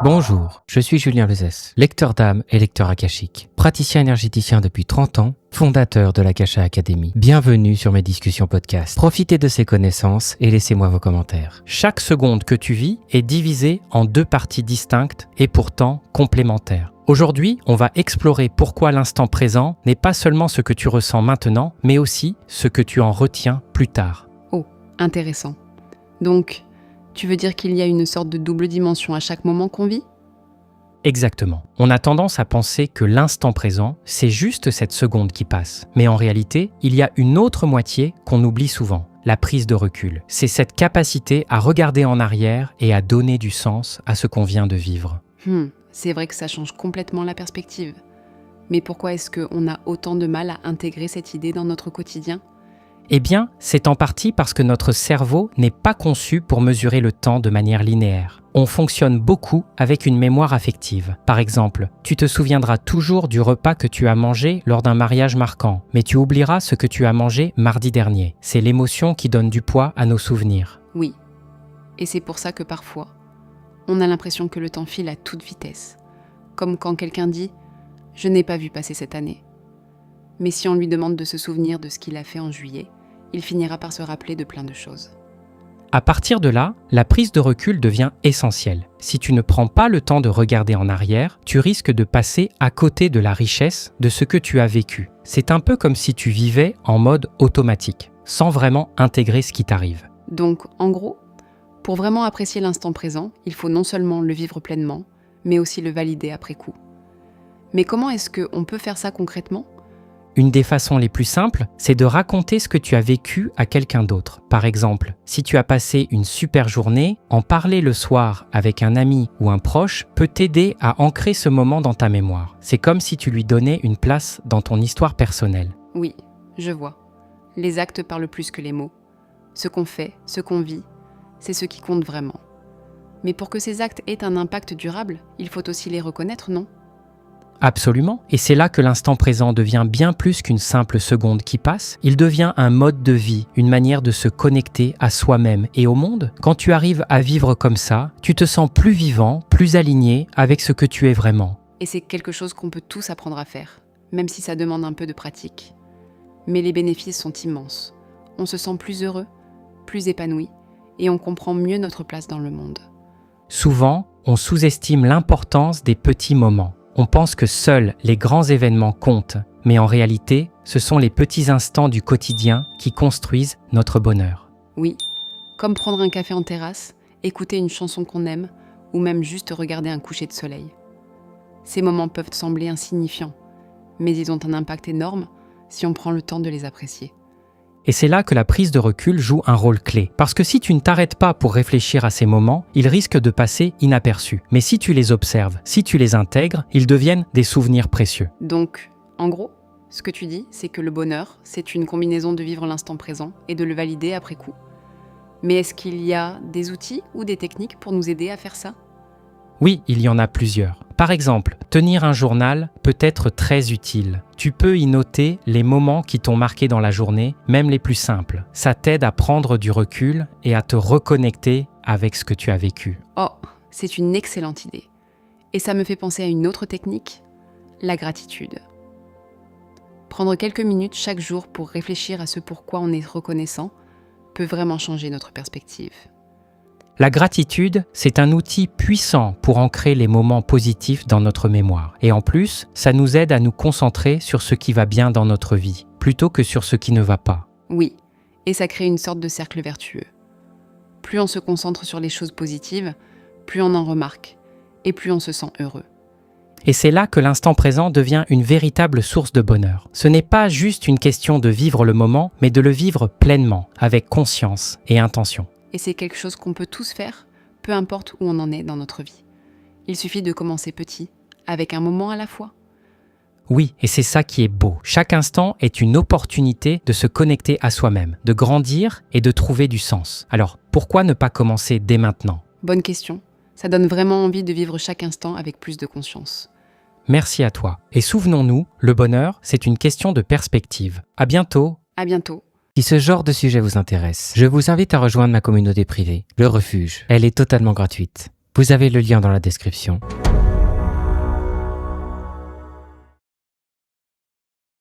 Bonjour, je suis Julien Lezès, lecteur d'âme et lecteur akashique, praticien énergéticien depuis 30 ans, fondateur de l'Akasha Academy. Bienvenue sur mes discussions podcast. Profitez de ces connaissances et laissez-moi vos commentaires. Chaque seconde que tu vis est divisée en 2 parties distinctes et pourtant complémentaires. Aujourd'hui, on va explorer pourquoi l'instant présent n'est pas seulement ce que tu ressens maintenant, mais aussi ce que tu en retiens plus tard. Oh, intéressant. Donc, tu veux dire qu'il y a une sorte de double dimension à chaque moment qu'on vit ? Exactement. On a tendance à penser que l'instant présent, c'est juste cette seconde qui passe. Mais en réalité, il y a une autre moitié qu'on oublie souvent, la prise de recul. C'est cette capacité à regarder en arrière et à donner du sens à ce qu'on vient de vivre. C'est vrai que ça change complètement la perspective. Mais pourquoi est-ce qu'on a autant de mal à intégrer cette idée dans notre quotidien ? Eh bien, c'est en partie parce que notre cerveau n'est pas conçu pour mesurer le temps de manière linéaire. On fonctionne beaucoup avec une mémoire affective. Par exemple, tu te souviendras toujours du repas que tu as mangé lors d'un mariage marquant, mais tu oublieras ce que tu as mangé mardi dernier. C'est l'émotion qui donne du poids à nos souvenirs. Oui. Et c'est pour ça que parfois, on a l'impression que le temps file à toute vitesse. Comme quand quelqu'un dit « Je n'ai pas vu passer cette année ». Mais si on lui demande de se souvenir de ce qu'il a fait en juillet, il finira par se rappeler de plein de choses. À partir de là, la prise de recul devient essentielle. Si tu ne prends pas le temps de regarder en arrière, tu risques de passer à côté de la richesse de ce que tu as vécu. C'est un peu comme si tu vivais en mode automatique, sans vraiment intégrer ce qui t'arrive. Donc, en gros, pour vraiment apprécier l'instant présent, il faut non seulement le vivre pleinement, mais aussi le valider après coup. Mais comment est-ce qu'on peut faire ça concrètement ? Une des façons les plus simples, c'est de raconter ce que tu as vécu à quelqu'un d'autre. Par exemple, si tu as passé une super journée, en parler le soir avec un ami ou un proche peut t'aider à ancrer ce moment dans ta mémoire. C'est comme si tu lui donnais une place dans ton histoire personnelle. Oui, je vois. Les actes parlent plus que les mots. Ce qu'on fait, ce qu'on vit, c'est ce qui compte vraiment. Mais pour que ces actes aient un impact durable, il faut aussi les reconnaître, non ? Absolument, et c'est là que l'instant présent devient bien plus qu'une simple seconde qui passe, il devient un mode de vie, une manière de se connecter à soi-même et au monde. Quand tu arrives à vivre comme ça, tu te sens plus vivant, plus aligné avec ce que tu es vraiment. Et c'est quelque chose qu'on peut tous apprendre à faire, même si ça demande un peu de pratique. Mais les bénéfices sont immenses. On se sent plus heureux, plus épanoui, et on comprend mieux notre place dans le monde. Souvent, on sous-estime l'importance des petits moments. On pense que seuls les grands événements comptent, mais en réalité, ce sont les petits instants du quotidien qui construisent notre bonheur. Oui, comme prendre un café en terrasse, écouter une chanson qu'on aime, ou même juste regarder un coucher de soleil. Ces moments peuvent sembler insignifiants, mais ils ont un impact énorme si on prend le temps de les apprécier. Et c'est là que la prise de recul joue un rôle clé. Parce que si tu ne t'arrêtes pas pour réfléchir à ces moments, ils risquent de passer inaperçus. Mais si tu les observes, si tu les intègres, ils deviennent des souvenirs précieux. Donc, en gros, ce que tu dis, c'est que le bonheur, c'est une combinaison de vivre l'instant présent et de le valider après coup. Mais est-ce qu'il y a des outils ou des techniques pour nous aider à faire ça ? Oui, il y en a plusieurs. Par exemple, tenir un journal peut être très utile. Tu peux y noter les moments qui t'ont marqué dans la journée, même les plus simples. Ça t'aide à prendre du recul et à te reconnecter avec ce que tu as vécu. Oh, c'est une excellente idée. Et ça me fait penser à une autre technique, la gratitude. Prendre quelques minutes chaque jour pour réfléchir à ce pourquoi on est reconnaissant peut vraiment changer notre perspective. La gratitude, c'est un outil puissant pour ancrer les moments positifs dans notre mémoire. Et en plus, ça nous aide à nous concentrer sur ce qui va bien dans notre vie, plutôt que sur ce qui ne va pas. Oui, et ça crée une sorte de cercle vertueux. Plus on se concentre sur les choses positives, plus on en remarque, et plus on se sent heureux. Et c'est là que l'instant présent devient une véritable source de bonheur. Ce n'est pas juste une question de vivre le moment, mais de le vivre pleinement, avec conscience et intention. Et c'est quelque chose qu'on peut tous faire, peu importe où on en est dans notre vie. Il suffit de commencer petit, avec un moment à la fois. Oui, et c'est ça qui est beau. Chaque instant est une opportunité de se connecter à soi-même, de grandir et de trouver du sens. Alors, pourquoi ne pas commencer dès maintenant ? Bonne question. Ça donne vraiment envie de vivre chaque instant avec plus de conscience. Merci à toi. Et souvenons-nous, le bonheur, c'est une question de perspective. À bientôt. À bientôt. Si ce genre de sujet vous intéresse, je vous invite à rejoindre ma communauté privée, Le Refuge. Elle est totalement gratuite. Vous avez le lien dans la description.